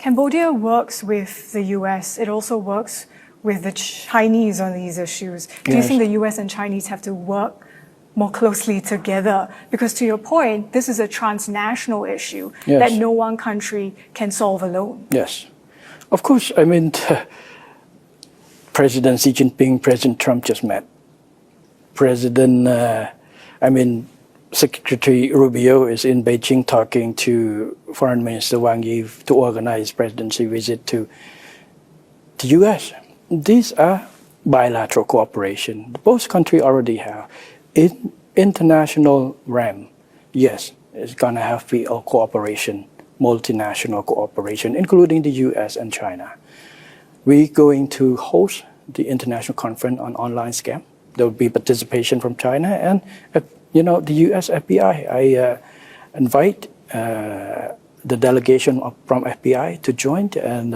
Cambodia works with the US. It also works with the Chinese on these issues. Do you think the US and Chinese have to work more closely together? Because to your point, this is a transnational issue that no one country can solve alone. Yes. Of course, I mean, President Xi Jinping, President Trump just met. Secretary Rubio is in Beijing talking to Foreign Minister Wang Yi to organize presidency visit to the US. These are bilateral cooperation. Both countries already have. In international realm, yes, it's going to have to be a cooperation, multinational cooperation, including the US and China. We're going to host the International Conference on Online Scam. There will be participation from China and the US FBI. I invite the delegation from FBI to join, and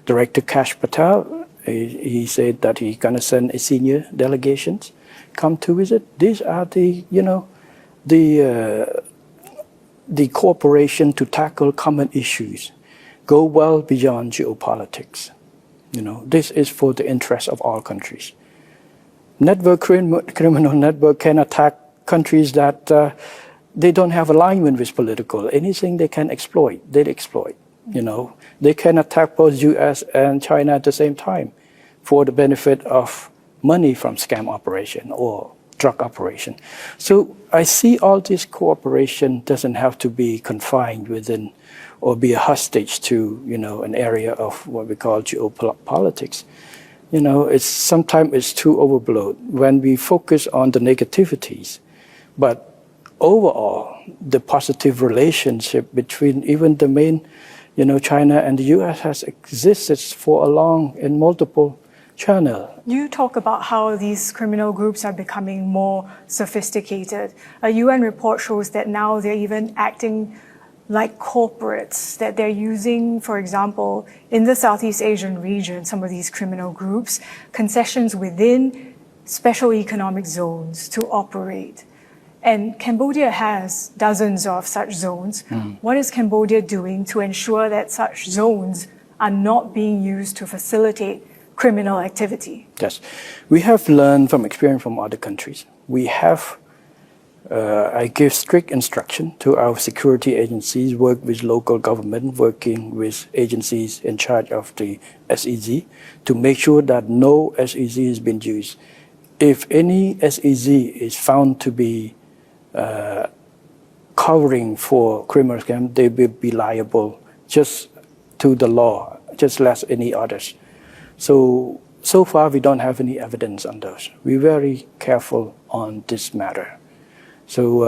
Director Kash Patel, he said that he's going to send a senior delegation come to visit. These are the cooperation to tackle common issues, go well beyond geopolitics. This is for the interest of all countries. Criminal network can attack countries that they don't have alignment with political. Anything they can exploit, they exploit. They can attack both US and China at the same time for the benefit of money from scam operation or drug operation. So I see all this cooperation doesn't have to be confined within or be a hostage to, an area of what we call geopolitics. Sometimes it's too overblown when we focus on the negativities. But overall, the positive relationship between even the main, China and the US has existed for a long in multiple channels. You talk about how these criminal groups are becoming more sophisticated. A UN report shows that now they're even acting like corporates, that they're using, for example, in the Southeast Asian region, some of these criminal groups, concessions within special economic zones to operate. And Cambodia has dozens of such zones. What is Cambodia doing to ensure that such zones are not being used to facilitate criminal activity? Yes, we have learned from experience from other countries. We have, I give strict instruction to our security agencies, work with local government, working with agencies in charge of the SEZ to make sure that no SEZ has been used. If any SEZ is found to be covering for criminal scam, they will be liable just to the law, just less any others. So far we don't have any evidence on those. We're very careful on this matter. So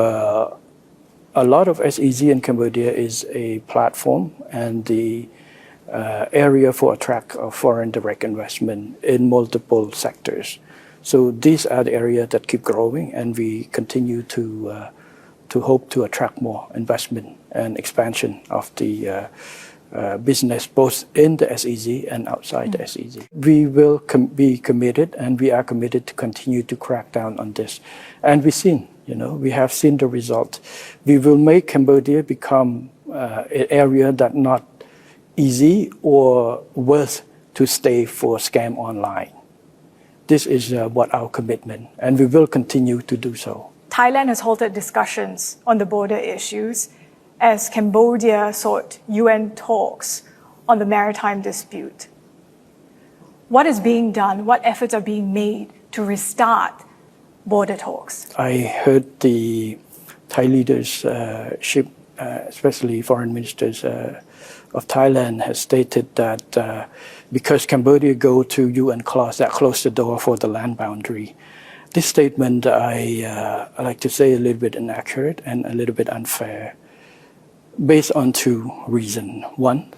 a lot of SEZ in Cambodia is a platform and the area for attract of foreign direct investment in multiple sectors. So these are the areas that keep growing, and we continue to hope to attract more investment and expansion of the business, both in the SEZ and outside the SEZ. We will be committed, and we are committed to continue to crack down on this. And we have seen the result. We will make Cambodia become an area that not easy or worth to stay for scam online. This is what our commitment, and we will continue to do so. Thailand has halted discussions on the border issues as Cambodia sought UN talks on the maritime dispute. What is being done? What efforts are being made to restart border talks? I heard the Thai leadership, especially foreign ministers of Thailand, has stated that because Cambodia go to UN clause that closed the door for the land boundary. This statement, I like to say, a little bit inaccurate and a little bit unfair, based on two reasons. One,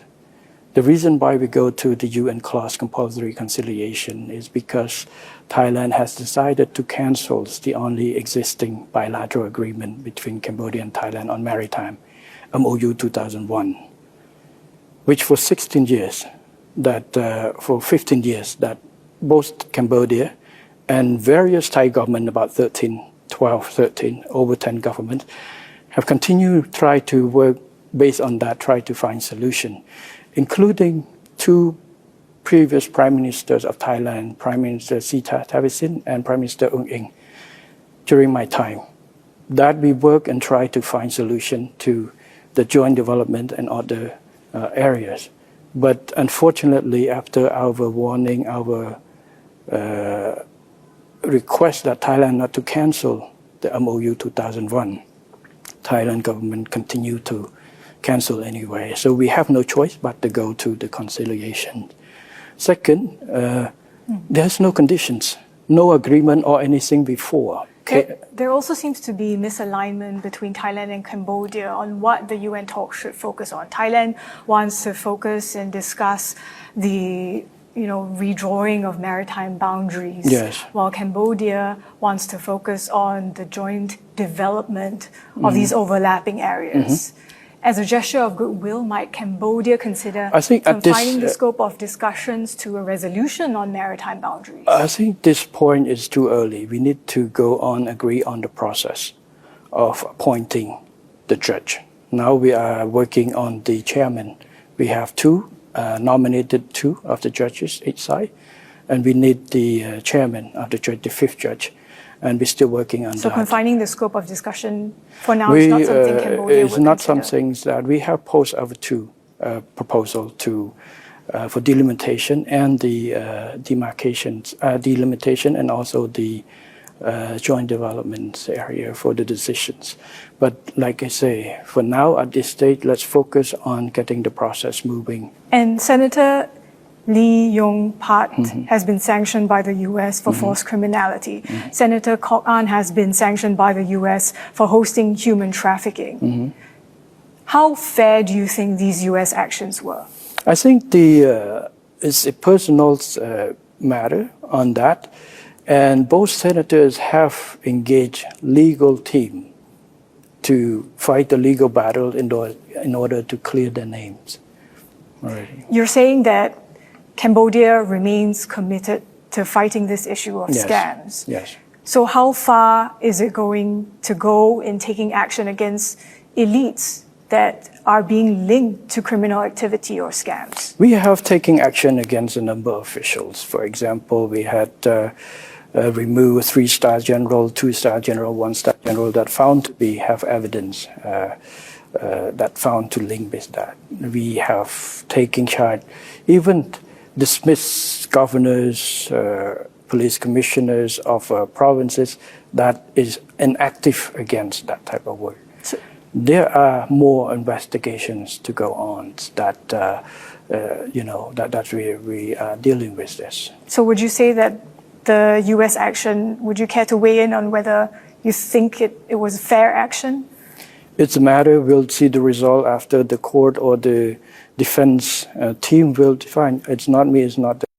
the reason why we go to the UN clause compulsory conciliation is because Thailand has decided to cancel the only existing bilateral agreement between Cambodia and Thailand on maritime, MOU 2001, which for 16 years, for 15 years, that both Cambodia and various Thai government, about 13, over 10 governments, have continued to try to work based on that, try to find solution. including two previous prime ministers of Thailand, Prime Minister Sita Thavisin and Prime Minister Ung Eng, during my time, that we work and try to find solution to the joint development and other areas. But unfortunately, after our warning, our request that Thailand not to cancel the MOU 2001, Thailand government continued to cancel anyway. So we have no choice but to go to the conciliation. Second, there's no conditions, no agreement or anything before. There also seems to be misalignment between Thailand and Cambodia on what the UN talks should focus on. Thailand wants to focus and discuss the redrawing of maritime boundaries, yes, while Cambodia wants to focus on the joint development of these overlapping areas. As a gesture of goodwill, might Cambodia consider confining the scope of discussions to a resolution on maritime boundaries? I think this point is too early. We need to go on, agree on the process of appointing the judge. Now we are working on the chairman. We have nominated two of the judges each side, and we need the chairman of the judge, the fifth judge. And we're still working on that. So confining the scope of discussion for now is not something Cambodia It's not something that we have posed our two proposal for delimitation and the delimitation and also the joint development area for the decisions. But like I say, for now at this stage, let's focus on getting the process moving. And Senator Lee Yong-pat has been sanctioned by the U.S. for forced criminality. Senator Kok An has been sanctioned by the U.S. for hosting human trafficking. How fair do you think these U.S. actions were? I think it's a personal matter on that, and both senators have engaged legal team to fight the legal battle in order to clear their names. Already. You're saying that Cambodia remains committed to fighting this issue of scams. Yes. So how far is it going to go in taking action against elites that are being linked to criminal activity or scams? We have taken action against a number of officials. For example, we had removed 3-star general, 2-star general, 1-star general that found to have evidence that found to link with that. We have taken charge, even dismiss governors, police commissioners of provinces that is inactive against that type of work. So there are more investigations to go on that we are dealing with this. So would you say that the U.S. action, would you care to weigh in on whether you think it was fair action? It's a matter, we'll see the result after the court or the defense team will define. It's not me, it's not the